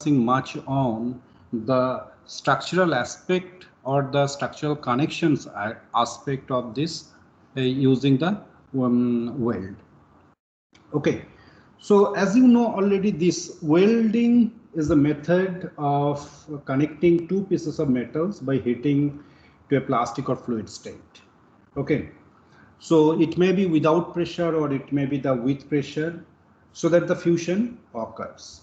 much on the structural aspect or the structural connections aspect of this using the weld. Okay, so as you know already, this welding is a method of connecting two pieces of metals by heating to a plastic or fluid state. Okay, so it may be without pressure or it may be the with pressure so that the fusion occurs.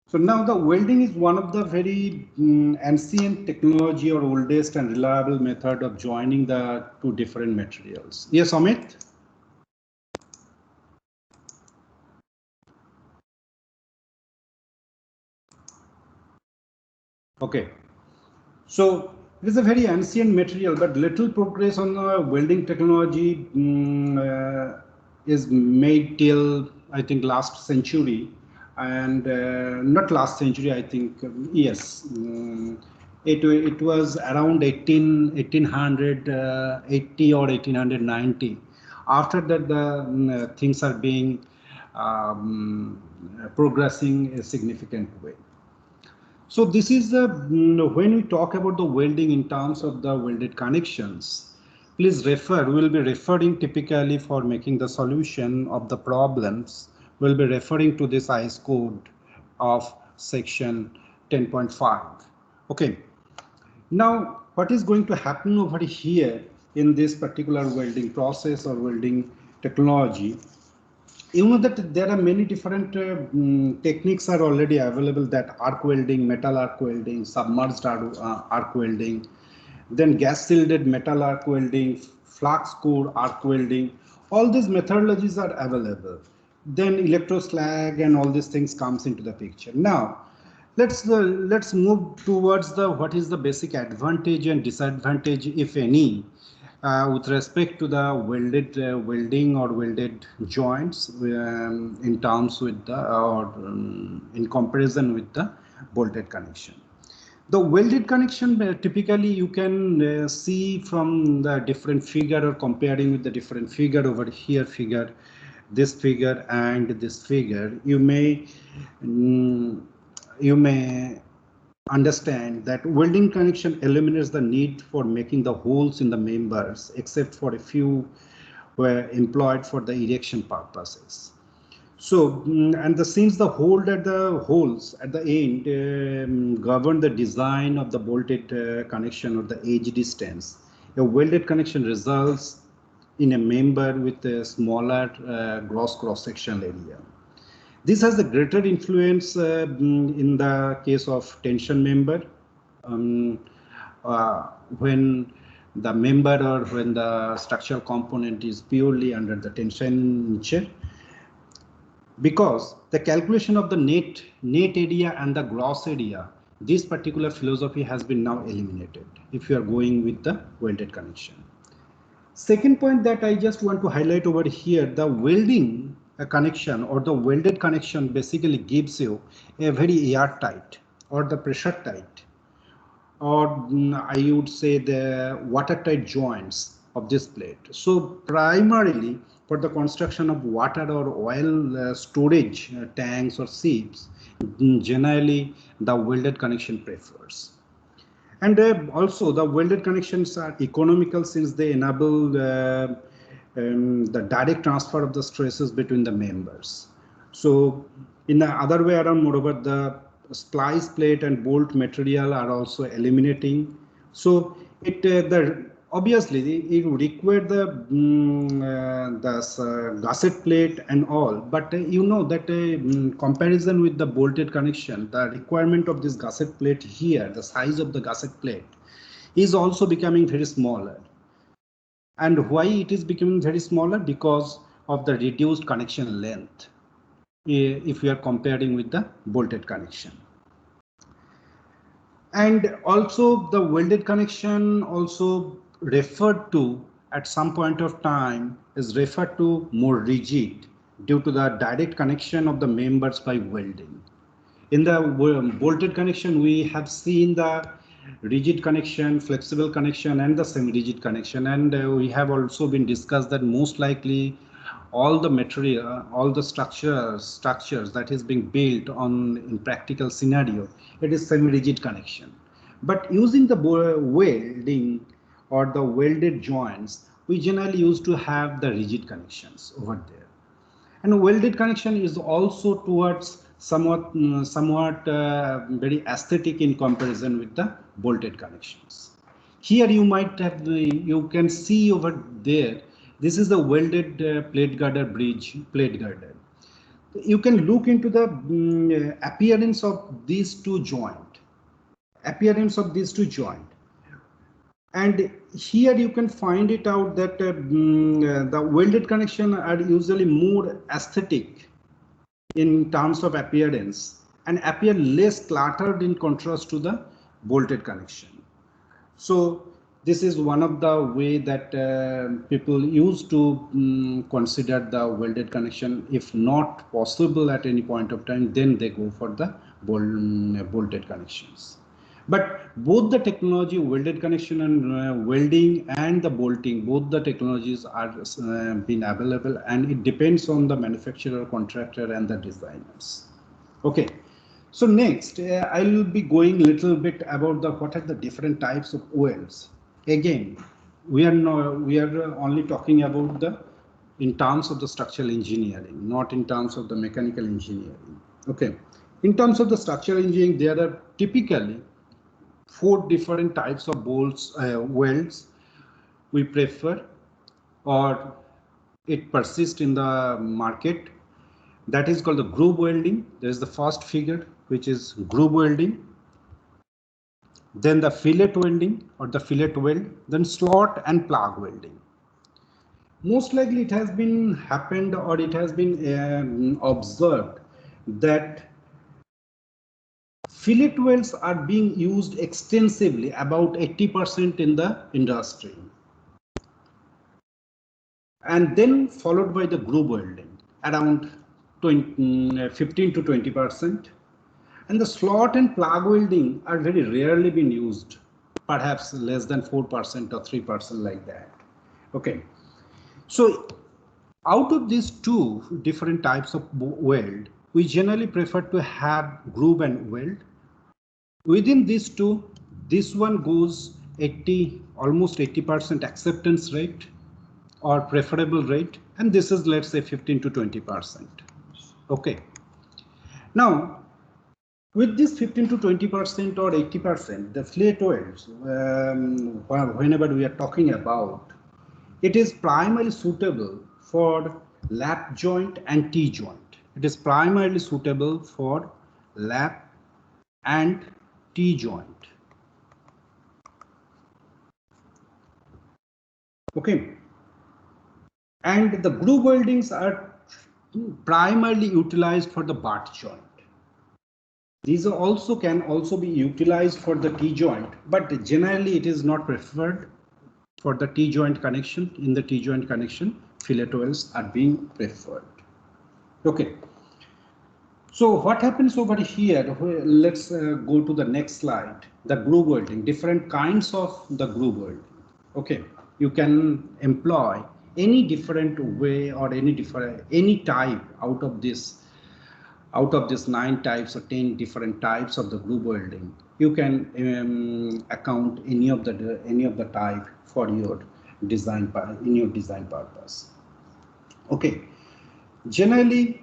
So now the welding is one of the very ancient technology or oldest and reliable method of joining the two different materials. Yes, Amit? Okay. So it is a very ancient material, but little progress on the welding technology is made till I think last century, and not last century. I think yes, it was around 1880 or 1890. After that, the things are being progressing a significant way. So this is the when we talk about the welding in terms of the welded connections, please refer. We will be referring typically for making the solution of the problems. We'll be referring to this IS code of section 10.5. Okay. Now, what is going to happen over here in this particular welding process or welding technology? You know that there are many different techniques are already available, that arc welding, metal arc welding, submerged arc welding, then gas shielded metal arc welding, flux core arc welding. All these methodologies are available. Then electroslag and all these things comes into the picture. Now let's move towards the what is the basic advantage and disadvantage, if any, with respect to the welded welding or welded joints in terms with the or in comparison with the bolted connection. The welded connection typically you can see from the different figure or comparing with the different figure over here, figure, this figure and this figure. You may understand that welding connection eliminates the need for making the holes in the members, except for a few were employed for the erection purposes. So, and since the holes at the end govern the design of the bolted connection or the edge distance, a welded connection results in a member with a smaller gross cross-sectional area. This has a greater influence in the case of tension member when the member or when the structural component is purely under the tension nature, because the calculation of the net area and the gross area, this particular philosophy has been now eliminated if you are going with the welded connection. Second point that I just want to highlight over here, the welding connection or the welded connection basically gives you a very airtight or the pressure tight, or I would say the watertight joints of this plate. So primarily for the construction of water or oil storage tanks or sieves, generally the welded connection prefers. And also the welded connections are economical since they enable the direct transfer of the stresses between the members. So in the other way around, moreover, the splice plate and bolt material are also eliminating. So it obviously it would require the gusset plate and all, but you know that in comparison with the bolted connection, the requirement of this gusset plate here, the size of the gusset plate is also becoming very smaller. And why it is becoming very smaller? Because of the reduced connection length if we are comparing with the bolted connection. And also the welded connection also referred to at some point of time is referred to more rigid due to the direct connection of the members by welding. In the bolted connection, we have seen the rigid connection, flexible connection, and the semi-rigid connection. And we have also been discussed that most likely all the material, all the structures that is being built on in practical scenario, it is semi-rigid connection. But using the welding or the welded joints, we generally used to have the rigid connections over there. And a welded connection is also towards somewhat very aesthetic in comparison with the bolted connections. Here you might have you can see over there, this is the welded plate girder bridge plate girder. You can look into the appearance of these two joint. And here you can find it out that the welded connection are usually more aesthetic in terms of appearance and appear less cluttered in contrast to the bolted connection. So this is one of the way that people used to consider the welded connection. If not possible at any point of time, then they go for the bolted connections. But both the technology, welded connection and welding and the bolting, both the technologies are been available, and it depends on the manufacturer, contractor, and the designers. Okay. So next, I will be going a little bit about what are the different types of welds. Again, we are only talking about in terms of the structural engineering, not in terms of the mechanical engineering. Okay. In terms of the structural engineering, there are typically 4 different types of welds we prefer, or it persists in the market. That is called the groove welding. There is the first figure, which is groove welding. Then the fillet welding or the fillet weld. Then slot and plug welding. Most likely it has been happened, or it has been observed that fillet welds are being used extensively, about 80% in the industry. And then followed by the groove welding, around 15 to 20%. And the slot and plug welding are very rarely been used, perhaps less than 4% or 3% like that. Okay. So out of these 2 different types of weld, we generally prefer to have groove and weld. Within these 2, this one goes almost 80% acceptance rate or preferable rate, and this is, let's say, 15 to 20%. Okay. Now, with this 15 to 20% or 80%, the fillet welds, whenever we are talking about, it is primarily suitable for lap joint and T joint. It is primarily suitable for lap and T joint. Okay. And the groove weldings are primarily utilized for the butt joint. These can also be utilized for the T joint, but generally it is not preferred for the T joint connection. In the T joint connection, fillet welds are being preferred. Okay. So what happens over here? Let's go to the next slide. The groove welding, different kinds of the groove welding. Okay. You can employ any different way or any type out of this 9 types or 10 different types of the groove welding. You can account any of the type for your design purpose. Okay. Generally,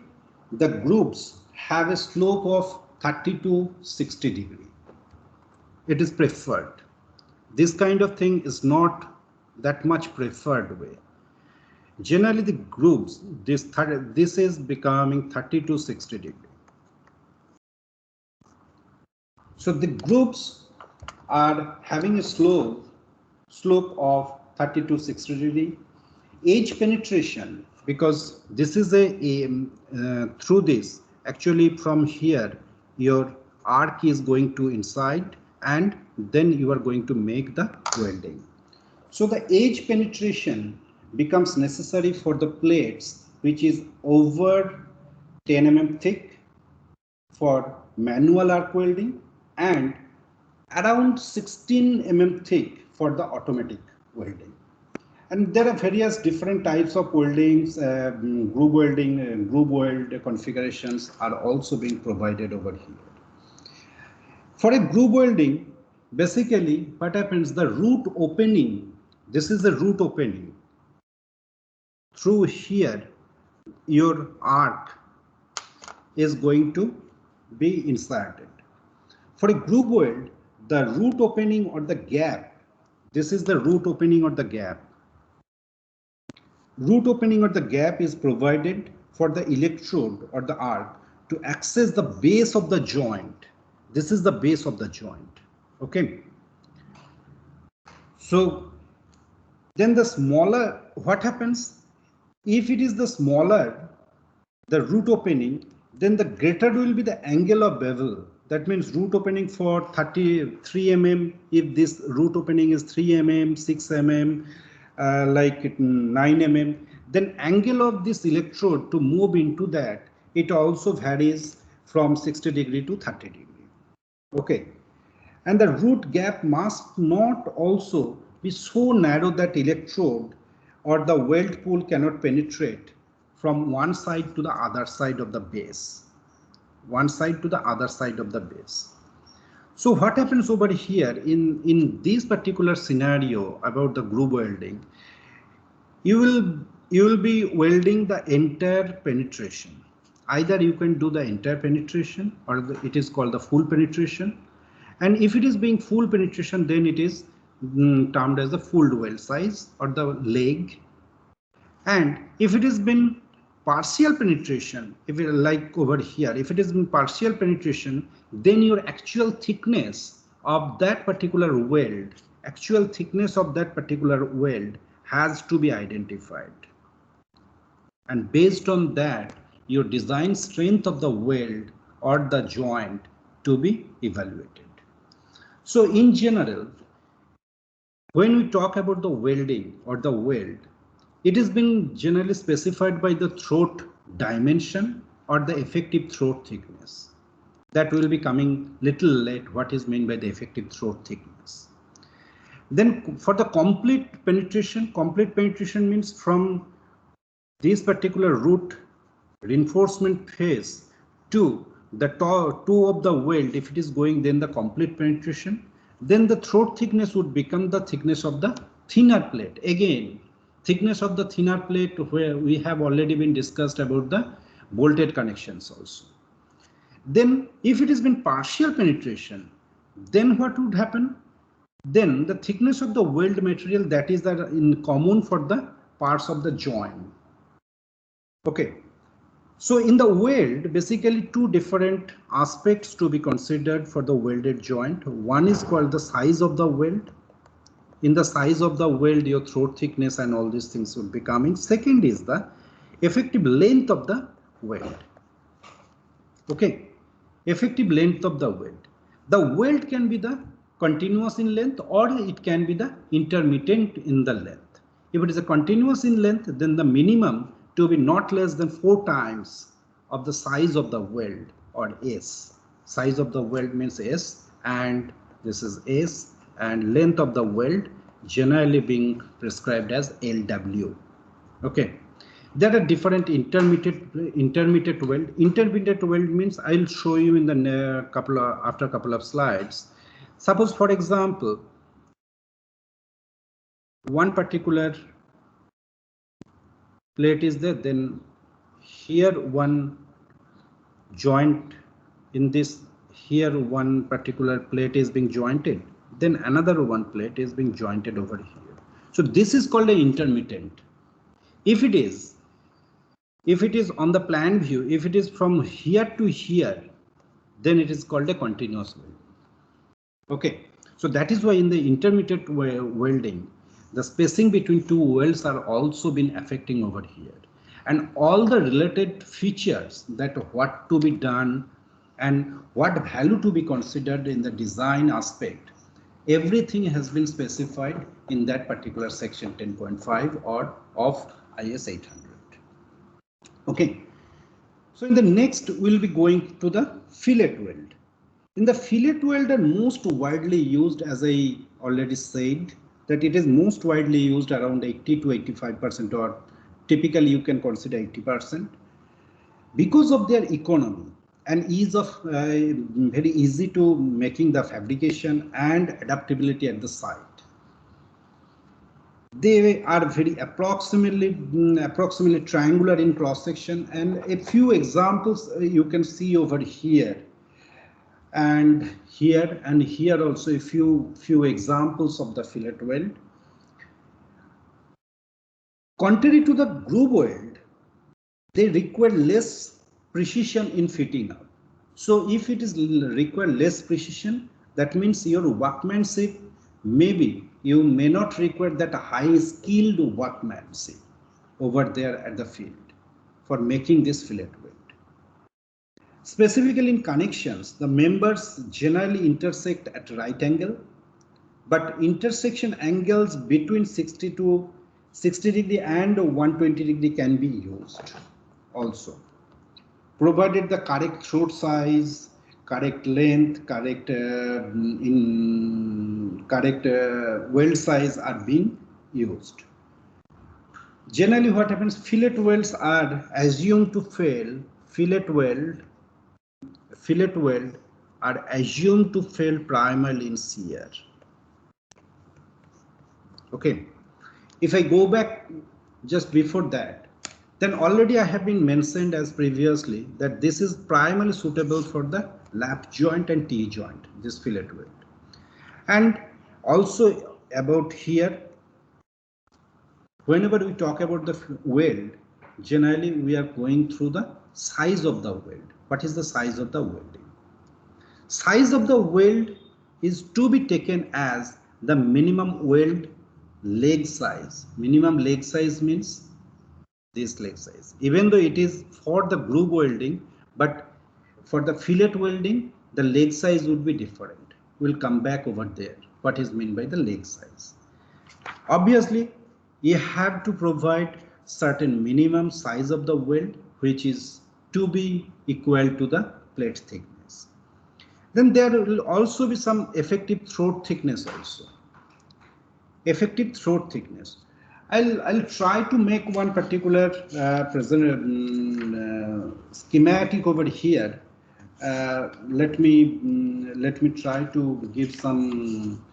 the grooves have a slope of 30 to 60 degree. It is preferred. This kind of thing is not that much preferred way. Generally, the grooves, this is becoming 30 to 60 degree. So the grooves are having a slope of 30 to 60 degree. Edge penetration, because this is through this, actually from here, your arc is going to inside, and then you are going to make the welding. So the edge penetration becomes necessary for the plates which is over 10 mm thick for manual arc welding and around 16 mm thick for the automatic welding. And there are various different types of weldings, groove welding, groove weld configurations are also being provided over here. For a groove welding, basically what happens, the root opening, this is the root opening. Through here, your arc is going to be inserted. For a groove weld, the root opening or the gap, this is the root opening or the gap. Root opening or the gap is provided for the electrode or the arc to access the base of the joint. This is the base of the joint. Okay. So then the smaller, what happens? If it is the smaller, the root opening, then the greater will be the angle of bevel. That means root opening for 33 mm. If this root opening is 3 mm, 6 mm, like 9 mm, then angle of this electrode to move into that, it also varies from 60 degree to 30 degree. Okay. And the root gap must not also be so narrow that electrode or the weld pool cannot penetrate from one side to the other side of the base. One side to the other side of the base. So what happens over here in this particular scenario about the groove welding, you will be welding the entire penetration. Either you can do the entire penetration or it is called the full penetration. And if it is being full penetration, then it is termed as the full weld size or the leg. And if it has been partial penetration, if it like over here, if it has been partial penetration, then your actual thickness of that particular weld, actual thickness of that particular weld has to be identified. And based on that, your design strength of the weld or the joint to be evaluated. So in general, when we talk about the welding or the weld, it has been generally specified by the throat dimension or the effective throat thickness. That will be coming little late, what is meant by the effective throat thickness. Then for the complete penetration means from this particular root reinforcement phase to the toe of the weld, if it is going, then the complete penetration, then the throat thickness would become the thickness of the thinner plate. Again, thickness of the thinner plate, where we have already been discussed about the bolted connections also. Then if it has been partial penetration, then what would happen? Then the thickness of the weld material, that is in common for the parts of the joint. Okay. So in the weld, basically two different aspects to be considered for the welded joint. One is called the size of the weld. In the size of the weld, your throat thickness and all these things will be coming. Second is the effective length of the weld. Okay, effective length of the weld. The weld can be the continuous in length or it can be the intermittent in the length. If it is a continuous in length, then the minimum to be not less than 4 times of the size of the weld or S. Size of the weld means S, and this is S, and length of the weld generally being prescribed as LW. Okay. There are different intermediate weld. Intermediate weld means I'll show you in the after a couple of slides. Suppose, for example, one particular plate is there, then here one joint in this, here one particular plate is being jointed, then another one plate is being jointed over here. So this is called an intermittent. If it is on the plan view, if it is from here to here, then it is called a continuous weld. Okay, so that is why in the intermittent welding, the spacing between two welds are also been affecting over here, and all the related features that what to be done and what value to be considered in the design aspect, everything has been specified in that particular section 10.5 or of IS 800. Okay, so in the next we'll be going to the fillet weld. In the fillet weld are most widely used, as I already said, that it is most widely used around 80 to 85%, or typically you can consider 80%, because of their economy and ease of very easy to making the fabrication and adaptability at the site. They are very approximately triangular in cross section, and a few examples you can see over here and here also a few examples of the fillet weld. Contrary to the groove weld, they require less precision in fitting up. So if it is require less precision, that means your workmanship, maybe you may not require that high skilled workmanship over there at the field for making this fillet weld. Specifically in connections, the members generally intersect at right angle, but intersection angles between 60 degree and 120 degree can be used also, provided the correct throat size, correct length, correct weld size are being used. Generally what happens, fillet welds are assumed to fail, fillet weld are assumed to fail primarily in shear. Okay, if I go back just before that, then already I have been mentioned as previously that this is primarily suitable for the lap joint and T joint, this fillet weld. And also about here, whenever we talk about the weld, generally we are going through the size of the weld. What is the size of the welding? Size of the weld is to be taken as the minimum weld leg size. Minimum leg size means this leg size. Even though it is for the groove welding, but for the fillet welding, the leg size would be different. We'll come back over there. What is meant by the leg size? Obviously, you have to provide certain minimum size of the weld, which is to be equal to the plate thickness. Then there will also be some effective throat thickness also. Effective throat thickness. I'll try to make one particular schematic over here. Let me try to give some.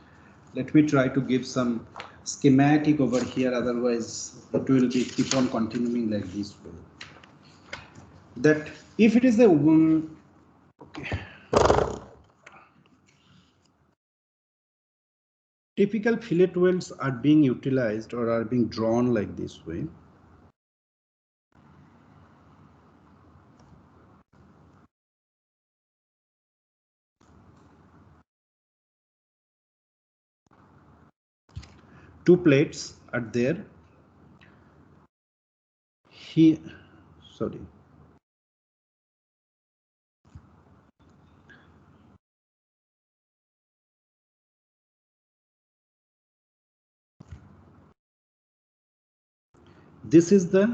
Let me try to give some schematic over here. Otherwise, it will be keep on continuing like this way. That if it is a okay. Typical fillet welds are being utilized or are being drawn like this way. Two plates are there. Here, sorry. This is the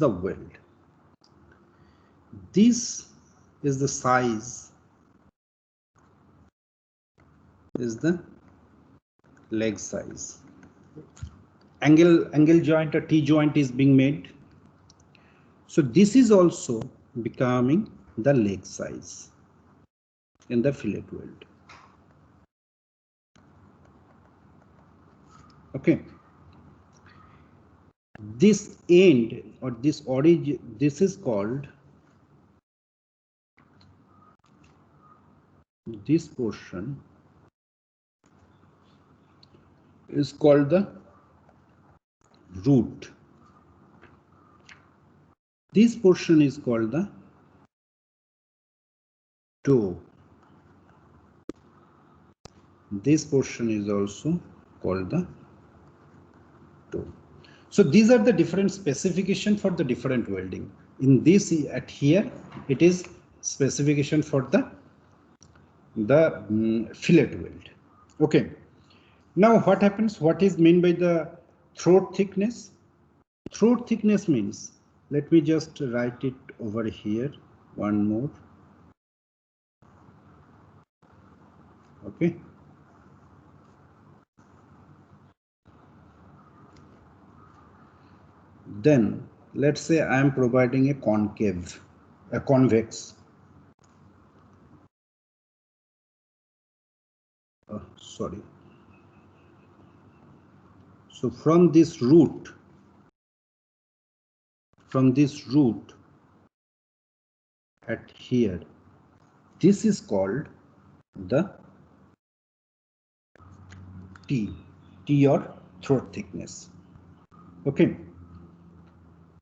weld. This is the size, is the leg size. Angle joint or T joint is being made. So this is also becoming the leg size in the fillet weld. Okay. This end or this origin, this is called, this portion is called the root. This portion is called the toe. This portion is also called the toe. So these are the different specification for the different welding. In this at here, it is specification for the fillet weld. Okay. Now what happens? What is meant by the throat thickness? Throat thickness means, let me just write it over here one more. Okay. Then let's say I am providing a convex. Sorry. So from this root at here, this is called the T or throat thickness. Okay.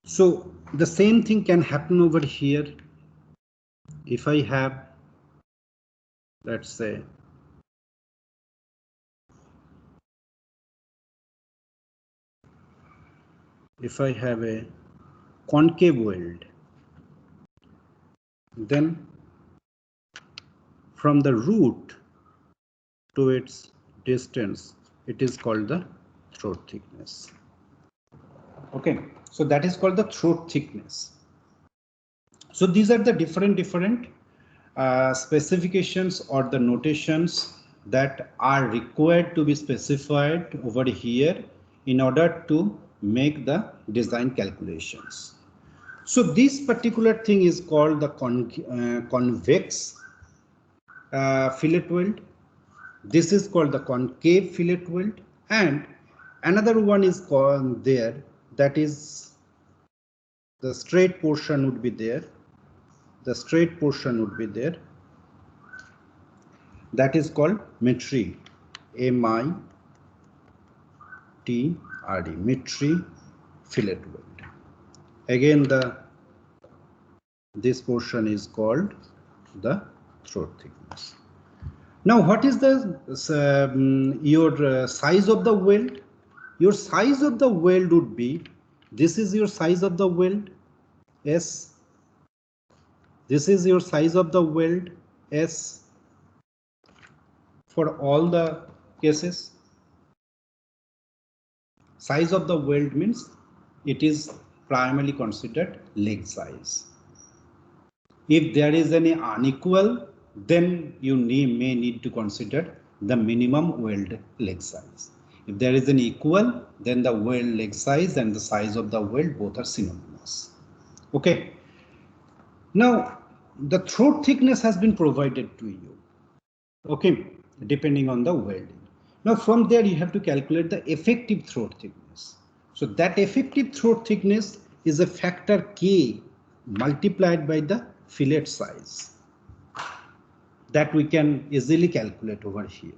So the same thing can happen over here. If I have, let's say, if I have a concave weld, then from the root to its distance, it is called the throat thickness. Okay, so that is called the throat thickness. So these are the different specifications or the notations that are required to be specified over here in order to make the design calculations. So this particular thing is called the convex fillet weld. This is called the concave fillet weld, and another one is called there, that is the straight portion would be there. The straight portion would be there. That is called mitri, M-I-T-R-D, mitri fillet weld. Again, this portion is called the throat thickness. Now, what is the your size of the weld? Your size of the weld would be, this is your size of the weld, S. This is your size of the weld, S, for all the cases. Size of the weld means it is primarily considered leg size. If there is any unequal, then you may need to consider the minimum weld leg size. If there is an equal, then the weld leg size and the size of the weld both are synonymous. Okay. Now, the throat thickness has been provided to you. Okay, depending on the welding. Now, from there you have to calculate the effective throat thickness. So that effective throat thickness is a factor K multiplied by the fillet size. That we can easily calculate over here.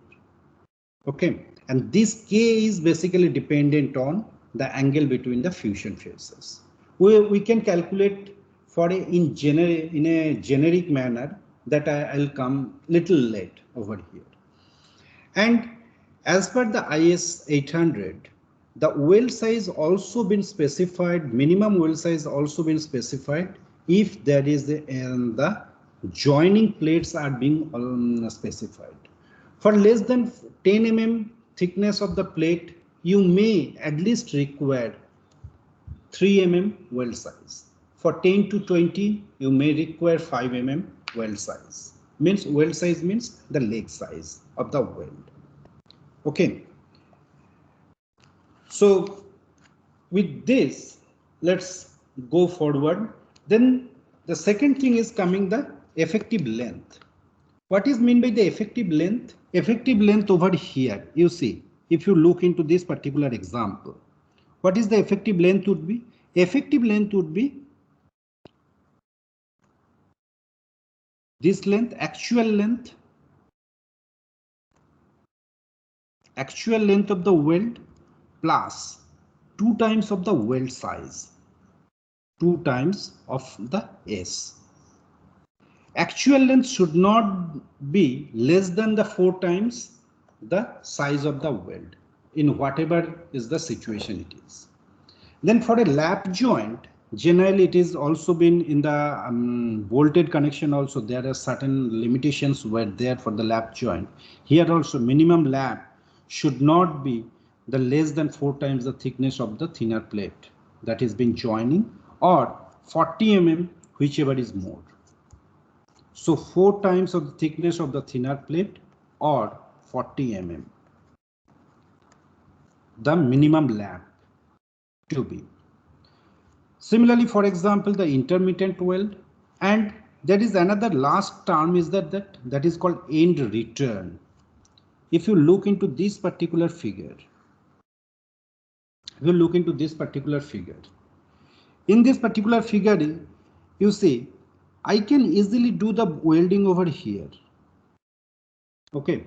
Okay, and this K is basically dependent on the angle between the fusion faces. We can calculate for in a generic manner that I'll come little late over here. And as per the IS 800, the weld size also been specified, minimum weld size also been specified if there is the joining plates are being specified. For less than 10 mm thickness of the plate, you may at least require 3 mm weld size. For 10 to 20, you may require 5 mm weld size. Means weld size means the leg size of the weld. Okay. So with this, let's go forward. Then the second thing is coming the effective length. What is meant by the effective length? Effective length over here, you see, if you look into this particular example, what is the effective length would be? Effective length would be this length, actual length of the weld plus 2 times of the weld size, 2 times of the S. Actual length should not be less than the 4 times the size of the weld in whatever is the situation it is. Then for a lap joint, generally it is also been in the bolted connection also, there are certain limitations were there for the lap joint. Here also minimum lap should not be the less than 4 times the thickness of the thinner plate that is been joining, or 40 mm, whichever is more. So 4 times of the thickness of the thinner plate or 40 mm, the minimum lap to be. Similarly, for example, the intermittent weld, and there is another last term is that is called end return. If you look into this particular figure, in this particular figure, you see, I can easily do the welding over here. Okay,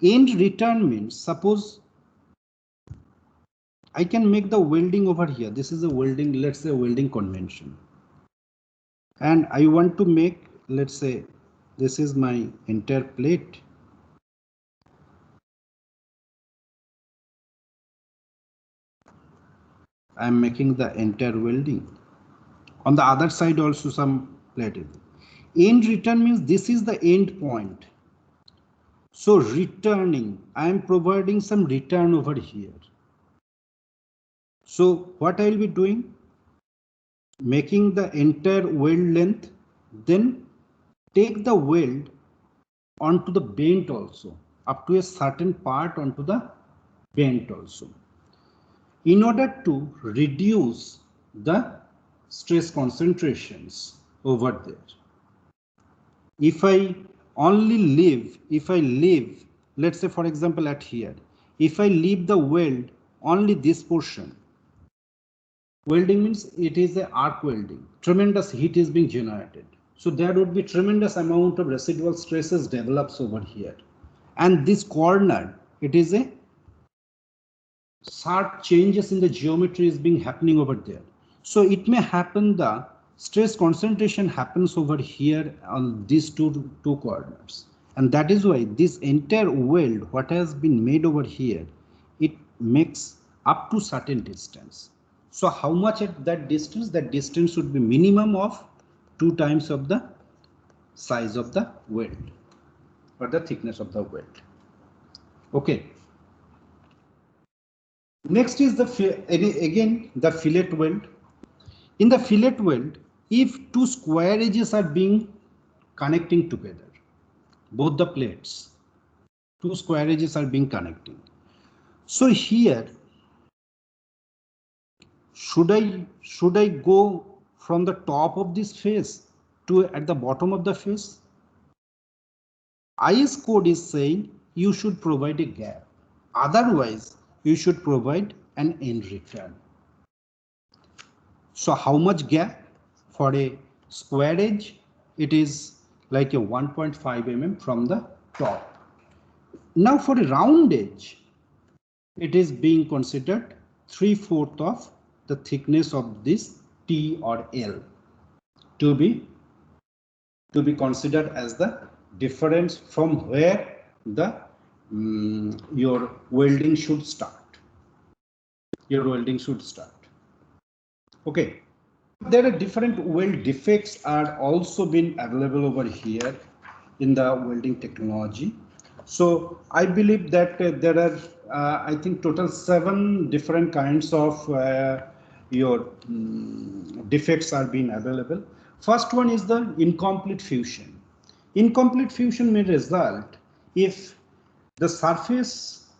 end return means suppose I can make the welding over here. This is a welding, let's say welding convention. And I want to make, let's say, this is my entire plate. I am making the entire welding. On the other side also some plate is. End return means this is the end point. So returning, I am providing some return over here. So what I will be doing? Making the entire weld length, then take the weld onto the bent also, up to a certain part onto the bent also, in order to reduce the stress concentrations over there. If I leave, let's say for example at here, if I leave the weld only this portion, welding means it is a arc welding, tremendous heat is being generated. So there would be tremendous amount of residual stresses develops over here. And this corner, it is a sharp changes in the geometry is being happening over there. So it may happen the stress concentration happens over here on these two corners. And that is why this entire weld, what has been made over here, it makes up to certain distance. So how much at that distance? That distance would be minimum of 2 times of the size of the weld or the thickness of the weld. Okay. Next is the fillet weld. In the fillet weld, if two square edges are being connecting together, both the plates, two square edges are being connecting. So here, should I go from the top of this face to at the bottom of the face? IS code is saying you should provide a gap. Otherwise, you should provide an end return. So how much gap? For a square edge, it is like a 1.5 mm from the top. Now for a round edge, it is being considered 3/4 of the thickness of this T or L to be considered as the difference from where the your welding should start. Okay. There are different weld defects are also been available over here in the welding technology. So I believe that there are I think total 7 different kinds of your defects are being available. First one is the incomplete fusion. Incomplete fusion may result if the surface,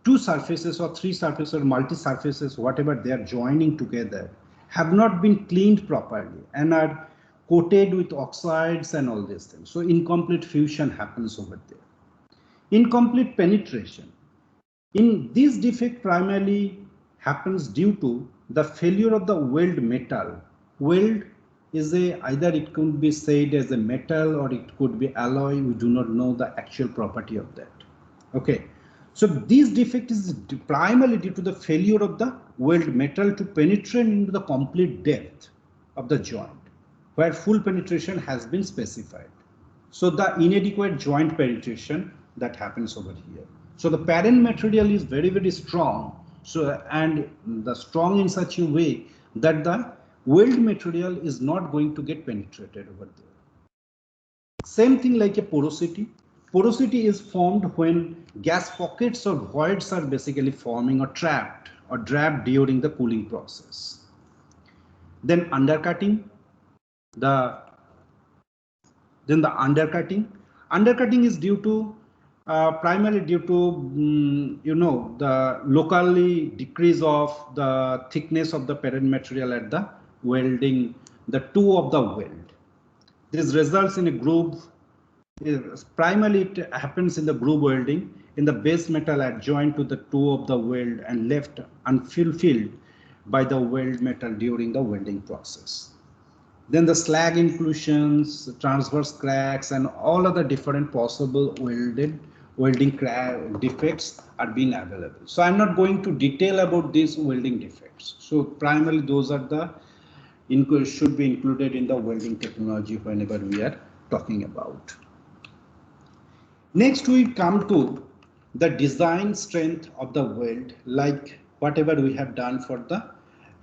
2 surfaces or 3 surfaces or multi surfaces, whatever they are joining together, have not been cleaned properly and are coated with oxides and all these things. So incomplete fusion happens over there. Incomplete penetration. In this defect primarily happens due to the failure of the weld metal. Weld is either it could be said as a metal or it could be alloy. We do not know the actual property of that. Okay. So this defect is primarily due to the failure of the weld metal to penetrate into the complete depth of the joint, where full penetration has been specified. So the inadequate joint penetration that happens over here. So the parent material is very, very strong. So and the strong in such a way that the weld material is not going to get penetrated over there. Same thing like a porosity. Porosity is formed when gas pockets or voids are basically forming or trapped during the cooling process. Then undercutting. Undercutting is due to primarily due to the locally decrease of the thickness of the parent material at the welding, the toe of the weld. This results in a groove. Primarily it happens in the groove welding in the base metal adjoint to the toe of the weld and left unfulfilled by the weld metal during the welding process. Then the slag inclusions, transverse cracks, and all other different possible welding crack defects are being available. So I'm not going to detail about these welding defects. So primarily those are the should be included in the welding technology whenever we are talking about. Next we come to the design strength of the weld, like whatever we have done for the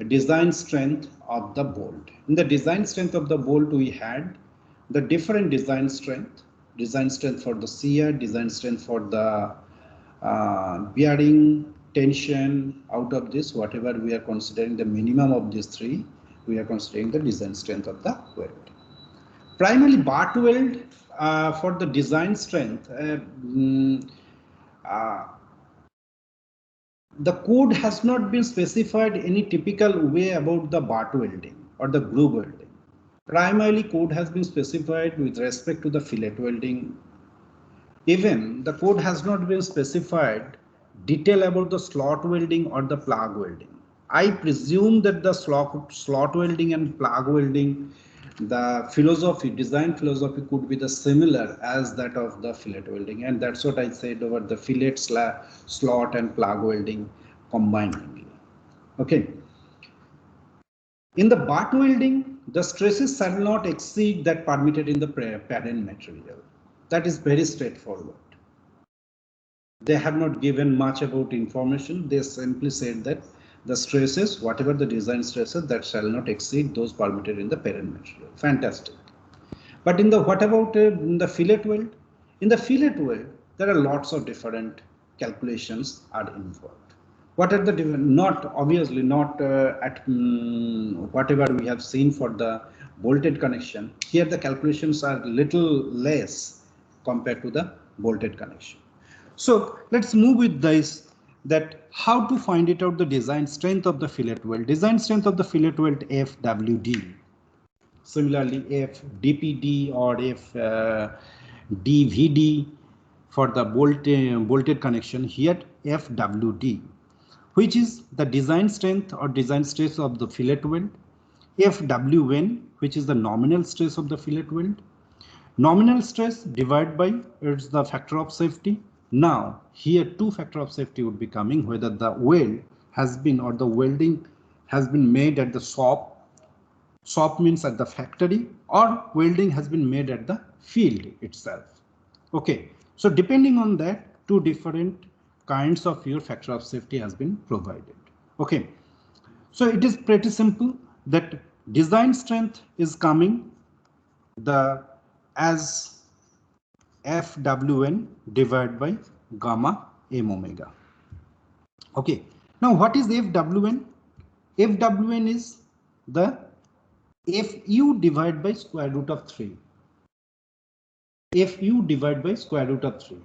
design strength of the bolt. In the design strength of the bolt, we had the different design strength for the shear, design strength for the bearing, tension. Out of this, whatever we are considering the minimum of these three, we are considering the design strength of the weld. Primarily butt weld for the design strength. The code has not been specified any typical way about the butt welding or the groove welding. Primarily code has been specified with respect to the fillet welding. Even the code has not been specified detail about the slot welding or the plug welding. I presume that the slot welding and plug welding, the philosophy, design philosophy could be the similar as that of the fillet welding, and that's what I said over the fillet, slot and plug welding combined. Okay. In the butt welding, the stresses shall not exceed that permitted in the parent material. That is very straightforward. They have not given much about information. They simply said that the stresses, whatever the design stresses, that shall not exceed those permitted in the parent material. Fantastic. But in the what about in the fillet weld? In the fillet weld, there are lots of different calculations are involved. What are the different? Not obviously not at whatever we have seen for the bolted connection. Here the calculations are little less compared to the bolted connection. So let's move with this. That how to find it out the design strength of the fillet weld. Design strength of the fillet weld FWD. Similarly FDPD or FDVD for the bolted connection. Here FWD, which is the design strength or design stress of the fillet weld. FWN, which is the nominal stress of the fillet weld. Nominal stress divided by it's the factor of safety. Now here two factor of safety would be coming, whether the weld has been or the welding has been made at the shop means at the factory, or welding has been made at the field itself. Okay, so depending on that, two different kinds of your factor of safety has been provided. Okay, so it is pretty simple that design strength is coming as FWN divided by gamma m omega. Okay, now what is FWN? FWN is the FU divided by square root of 3. FU divided by square root of 3.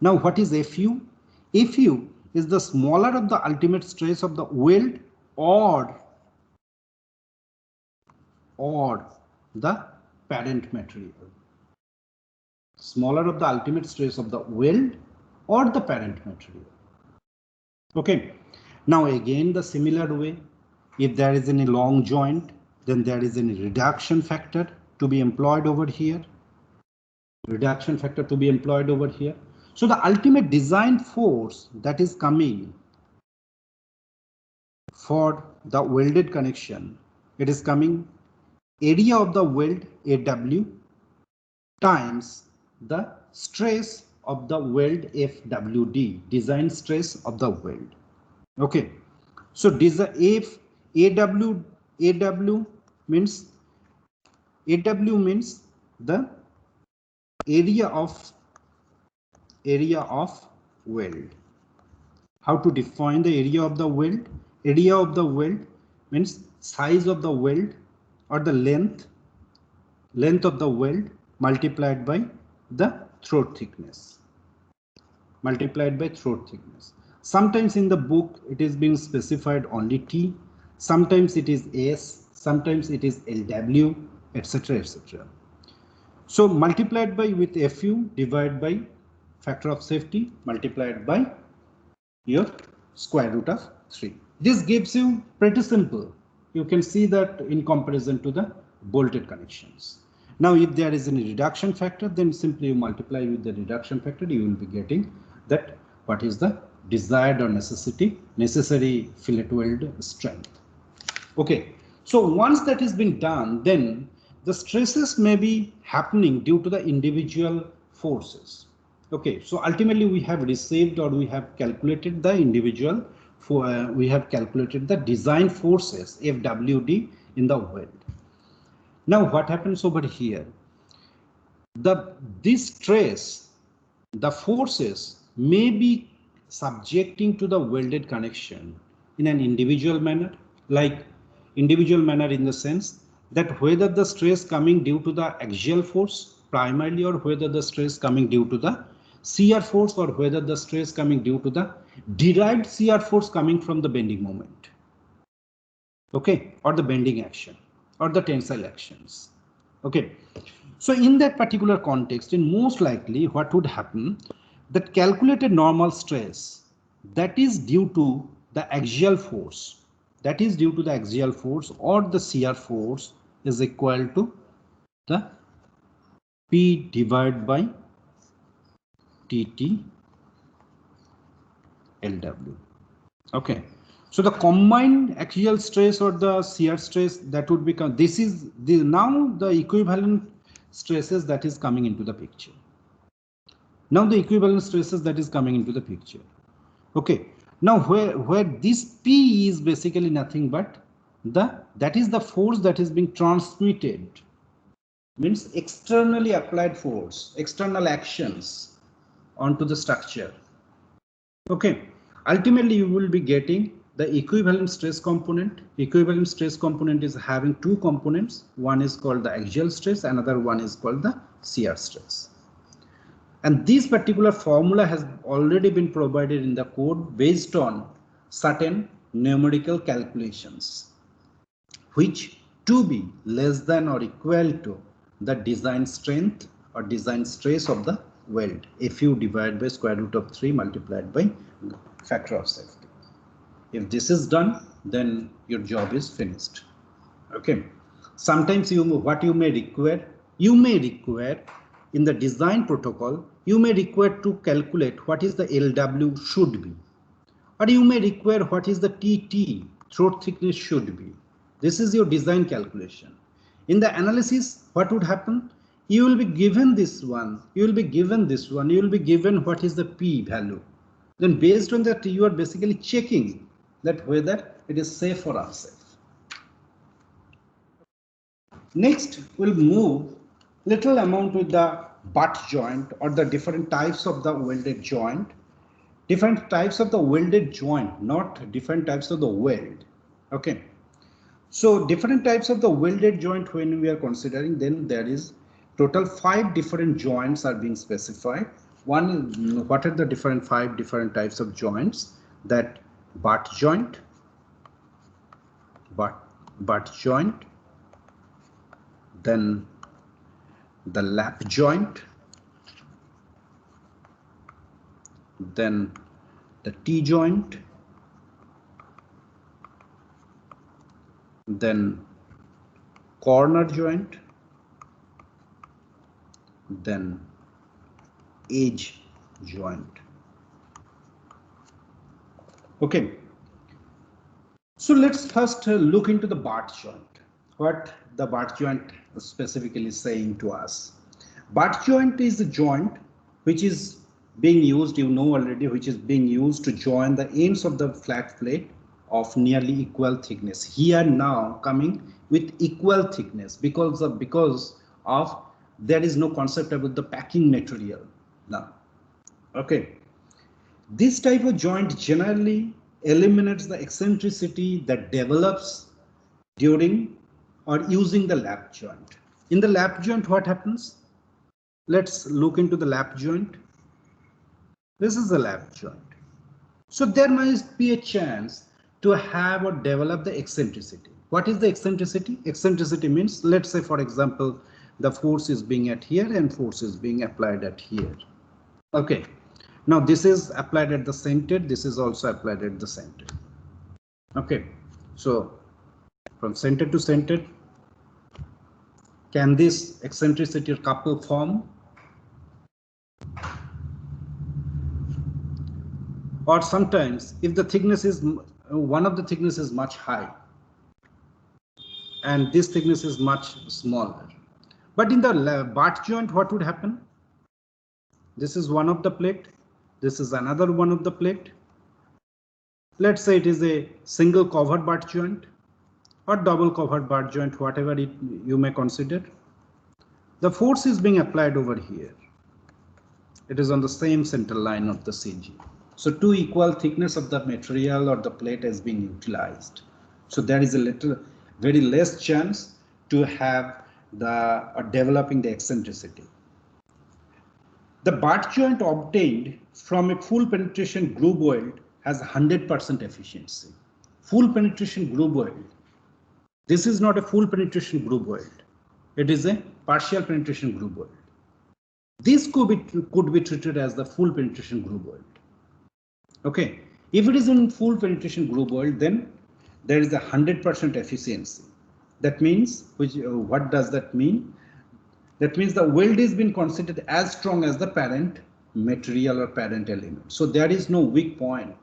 Now what is FU? FU is the smaller of the ultimate stress of the weld or the parent material. Smaller of the ultimate stress of the weld or the parent material. Okay, now again the similar way, if there is any long joint, then there is any reduction factor to be employed over here. Reduction factor to be employed over here. So the ultimate design force that is coming for the welded connection, it is coming area of the weld AW times the stress of the weld FWD, design stress of the weld. Okay, so if AW means the area of weld. How to define the area of the weld? Area of the weld means size of the weld or the length of the weld multiplied by the throat thickness. multiplied by throat thickness. Sometimes in the book it is being specified only T, sometimes it is S, sometimes it is LW, etc. etc. So multiplied by with FU divided by factor of safety multiplied by your square root of 3. This gives you pretty simple. You can see that in comparison to the bolted connections. Now if there is any reduction factor, then simply you multiply with the reduction factor, you will be getting that what is the desired or necessary fillet weld strength. Okay, so once that has been done, then the stresses may be happening due to the individual forces. Okay, so ultimately we have received or we have calculated the individual we have calculated the design forces FWD in the weld. Now what happens over here? This stress, the forces may be subjecting to the welded connection in an individual manner, like individual manner in the sense that whether the stress coming due to the axial force primarily or whether the stress coming due to the shear force or whether the stress coming due to the derived shear force coming from the bending moment. Okay, or the bending action or the tensile actions. Okay, so in that particular context, in most likely what would happen, that calculated normal stress that is due to the axial force, or the shear force is equal to the P divided by TT LW. Okay, so the combined axial stress or the shear stress that would become, this is now the equivalent stresses that is coming into the picture. Now the equivalent stresses that is coming into the picture. Okay, now where this P is basically nothing but that is the force that is being transmitted, means externally applied force, external actions onto the structure. Okay, ultimately you will be getting the equivalent stress component. Equivalent stress component is having two components. One is called the axial stress, another one is called the shear stress. And this particular formula has already been provided in the code based on certain numerical calculations, which to be less than or equal to the design strength or design stress of the weld, Fu divided by square root of 3 multiplied by factor of safety. If this is done, then your job is finished. Okay. Sometimes what you may require in the design protocol, you may require to calculate what is the LW should be, or you may require what is the TT throat thickness should be. This is your design calculation. In the analysis, what would happen? You will be given this one, you will be given this one, you will be given what is the P value. Then based on that, you are basically checking that whether it is safe or unsafe. Next, we'll move little amount with the butt joint or the different types of the welded joint. Different types of the welded joint, not different types of the weld. Okay. So different types of the welded joint when we are considering, then there is total 5 different joints are being specified. One, what are the 5 different types of joints? That butt joint, butt joint, then the lap joint, then the T joint, then corner joint, then edge joint. Okay, so let's first look into the butt joint. What the butt joint specifically saying to us. Butt joint is a joint which is being used, you know already, which is being used to join the ends of the flat plate of nearly equal thickness. Here now coming with equal thickness because of there is no concept about the packing material now. Okay, this type of joint generally eliminates the eccentricity that develops during or using the lap joint. In the lap joint, what happens? Let's look into the lap joint. This is the lap joint. So there must be a chance to have or develop the eccentricity. What is the eccentricity? Eccentricity means, let's say for example, the force is being at here and force is being applied at here. Okay. Now this is applied at the center. This is also applied at the center. Okay. So from center to center, can this eccentricity couple form? Or sometimes if the thickness is, one of the thickness is much high and this thickness is much smaller. But in the butt joint, what would happen? This is one of the plate. This is another one of the plate. Let's say it is a single covered butt joint or double covered butt joint, whatever you may consider. The force is being applied over here. It is on the same center line of the CG. So two equal thickness of the material or the plate is being utilized. So there is a very less chance to have developing the eccentricity. The butt joint obtained from a full penetration groove weld has 100% efficiency. Full penetration groove weld. This is not a full penetration groove weld. It is a partial penetration groove weld. This could be treated as the full penetration groove weld. Okay, if it is in full penetration groove weld, then there is a 100% efficiency. That means, what does that mean? That means the weld is being considered as strong as the parent material or parent element. So there is no weak point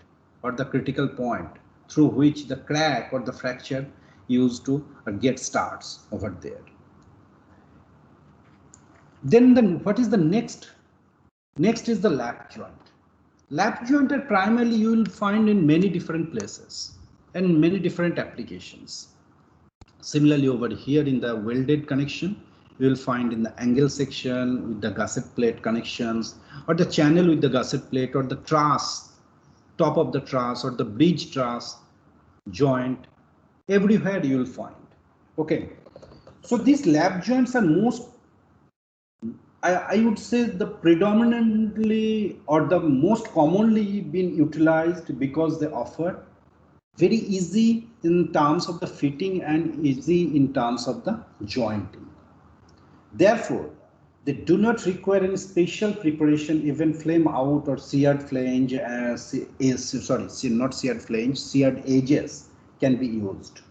or the critical point through which the crack or the fracture used to get starts over there. Then what is the next? Next is the lap joint. Lap joint are primarily you will find in many different places and many different applications. Similarly, over here in the welded connection, you will find in the angle section with the gusset plate connections, or the channel with the gusset plate, or the truss, top of the truss, or the bridge truss joint. Everywhere you will find. Okay, so these lap joints are I would say the predominantly or the most commonly been utilized because they offer very easy in terms of the fitting and easy in terms of the jointing. Therefore, they do not require any special preparation, even flame out or seared flange, seared edges can be used,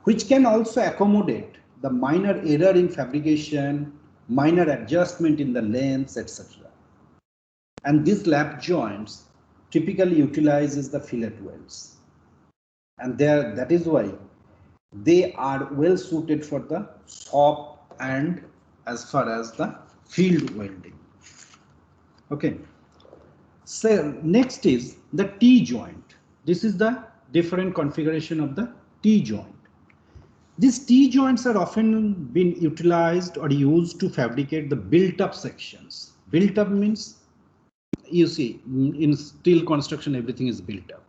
which can also accommodate the minor error in fabrication, minor adjustment in the lengths, etc. And these lap joints typically utilizes the fillet welds. And that is why they are well suited for the shop and as far as the field welding. Okay. So next is the T-joint. This is the different configuration of the T-joint. These T-joints are often been utilized or used to fabricate the built-up sections. Built-up means, you see, in steel construction, everything is built up,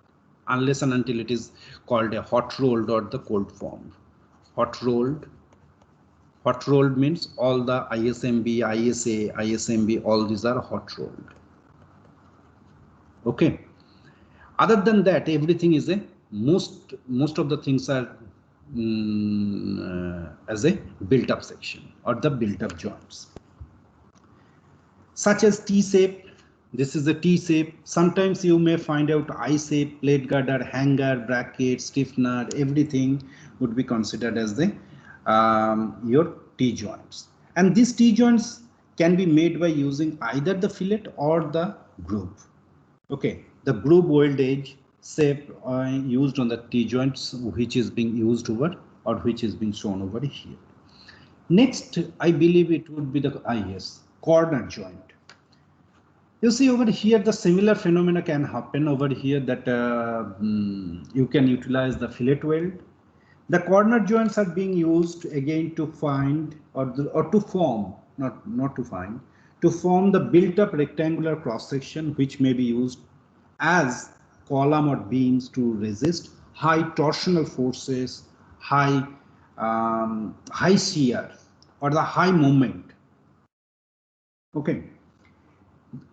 unless and until it is called a hot rolled or the cold formed. Hot rolled means all the ISMB, ISA, ISMB, all these are hot rolled. Okay. Other than that, everything is most of the things are as a built-up section or the built-up joints, such as T-shape. This is the T-shape. Sometimes you may find out I-shape, plate girder, hanger, bracket, stiffener. Everything would be considered as the your T-joints. And these T-joints can be made by using either the fillet or the groove. Okay, the groove weld edge shape used on the T-joints, which is being used over or which is being shown over here. Next, I believe it would be the corner joint. You see over here, the similar phenomena can happen over here that you can utilize the fillet weld. The corner joints are being used again to find or to form, to form the built-up rectangular cross section, which may be used as column or beams to resist high torsional forces, high shear or the high moment. Okay.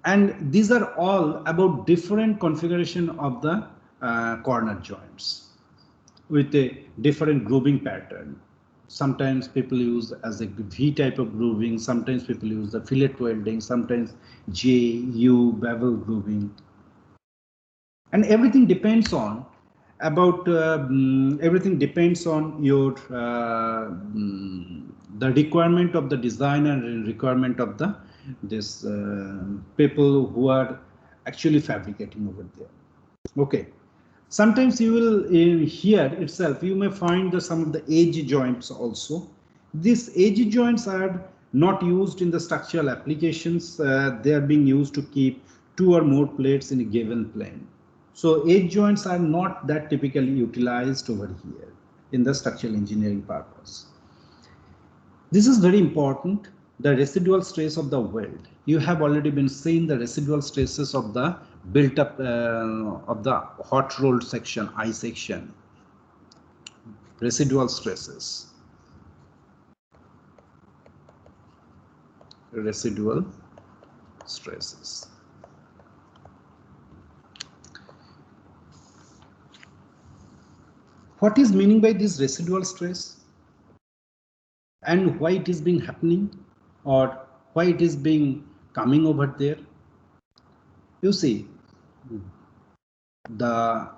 And these are all about different configuration of the corner joints with a different grooving pattern. Sometimes people use as a V type of grooving, sometimes people use the fillet welding, sometimes J, U, bevel grooving. And everything depends on everything depends on your the requirement of the designer and requirement of the this people who are actually fabricating over there. Okay. Sometimes you will in here itself you may find some of the edge joints also. These edge joints are not used in the structural applications. They are being used to keep two or more plates in a given plane. So edge joints are not that typically utilized over here in the structural engineering purpose. This is very important. The residual stress of the weld. You have already been seeing the residual stresses of the built up of the hot rolled section, I section. Residual stresses. Residual stresses. What is meaning by this residual stress? And why it is being happening, or why it is being coming over there? You see, the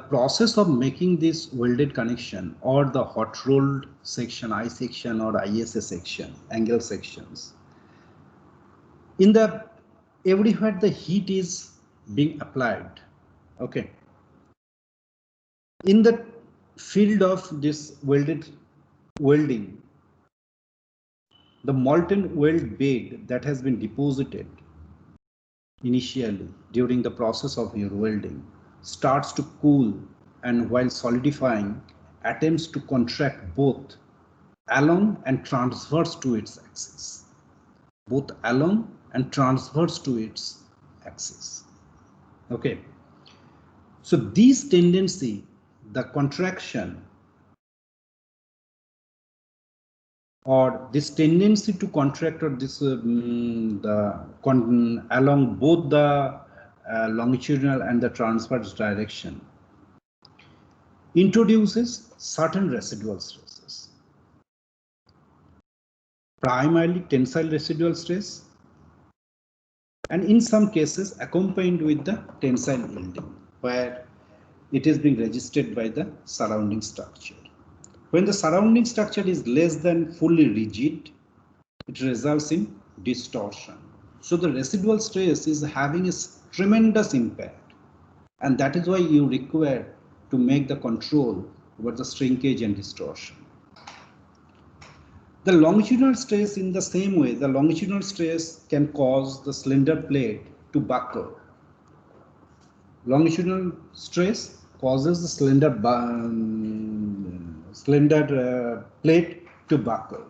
process of making this welded connection or the hot rolled section, I section or ISA section, angle sections, in the everywhere the heat is being applied. Okay, in the field of this welding, the molten weld bed that has been deposited initially during the process of your welding starts to cool, and while solidifying attempts to contract both along and transverse to its axis. Both along and transverse to its axis. Okay. So this tendency, the contraction or this tendency to contract or this along both the longitudinal and the transverse direction introduces certain residual stresses, primarily tensile residual stress, and in some cases accompanied with the tensile yielding, where it is being registered by the surrounding structure. When the surrounding structure is less than fully rigid, it results in distortion. So the residual stress is having a tremendous impact, and that is why you require to make the control over the shrinkage and distortion. The longitudinal stress, in the same way, the longitudinal stress can cause the slender plate to buckle. Longitudinal stress causes the slender plate to buckle.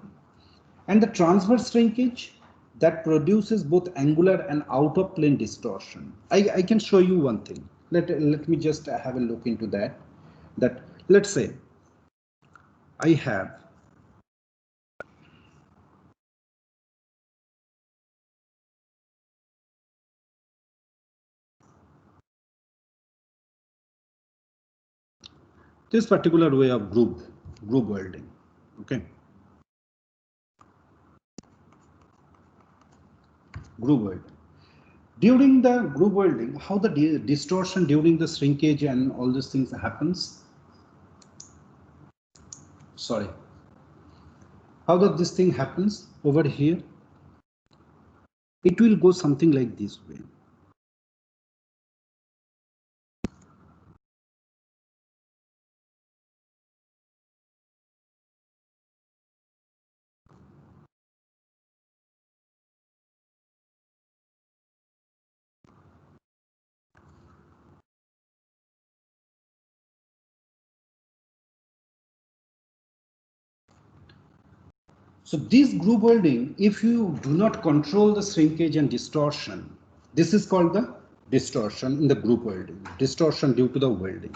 And the transverse shrinkage that produces both angular and out of plane distortion. I can show you one thing. Let me just have a look into that. That let's say I have this particular way of groove welding. Okay. Groove welding. During the groove welding, how the distortion during the shrinkage and all these things happens. Sorry. How that this thing happens over here? It will go something like this way. So this groove welding, if you do not control the shrinkage and distortion, this is called the distortion in the groove welding. Distortion due to the welding.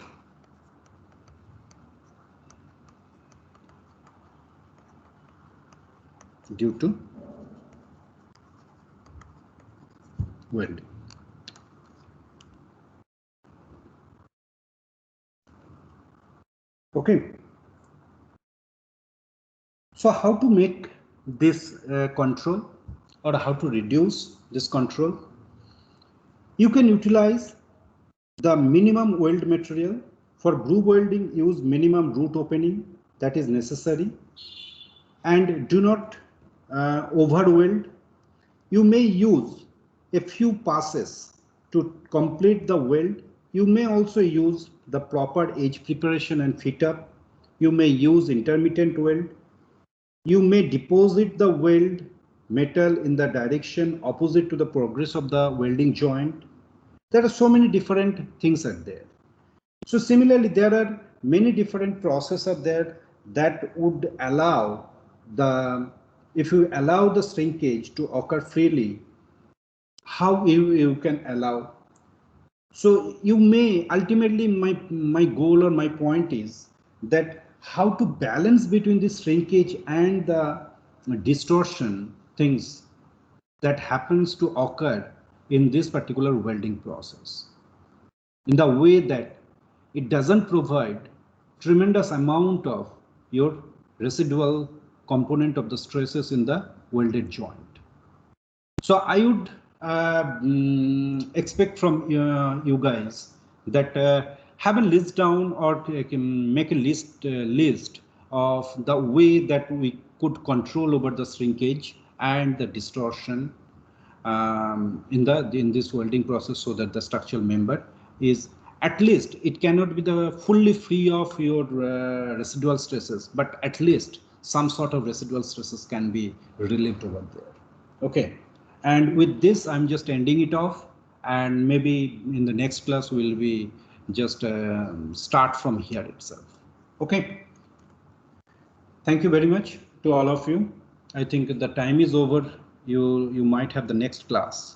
Due to welding. Okay. So how to make this control, or how to reduce this control? You can utilize the minimum weld material. For groove welding, use minimum root opening that is necessary, and do not over weld. You may use a few passes to complete the weld. You may also use the proper edge preparation and fit up. You may use intermittent weld. You may deposit the weld metal in the direction opposite to the progress of the welding joint. There are so many different things are there. So similarly, there are many different processes there that would allow if you allow the shrinkage to occur freely, how you can allow. So you may ultimately, my goal or my point is that how to balance between the shrinkage and the distortion things that happens to occur in this particular welding process, in the way that it doesn't provide tremendous amount of your residual component of the stresses in the welded joint. So I would expect from you guys that have a list down, or make a list of the way that we could control over the shrinkage and the distortion in this welding process, so that the structural member is, at least it cannot be the fully free of your residual stresses, but at least some sort of residual stresses can be relieved over there. Okay. And with this, I'm just ending it off, and maybe in the next class we'll be just start from here itself. Okay. Thank you very much to all of you. I think the time is over. You might have the next class.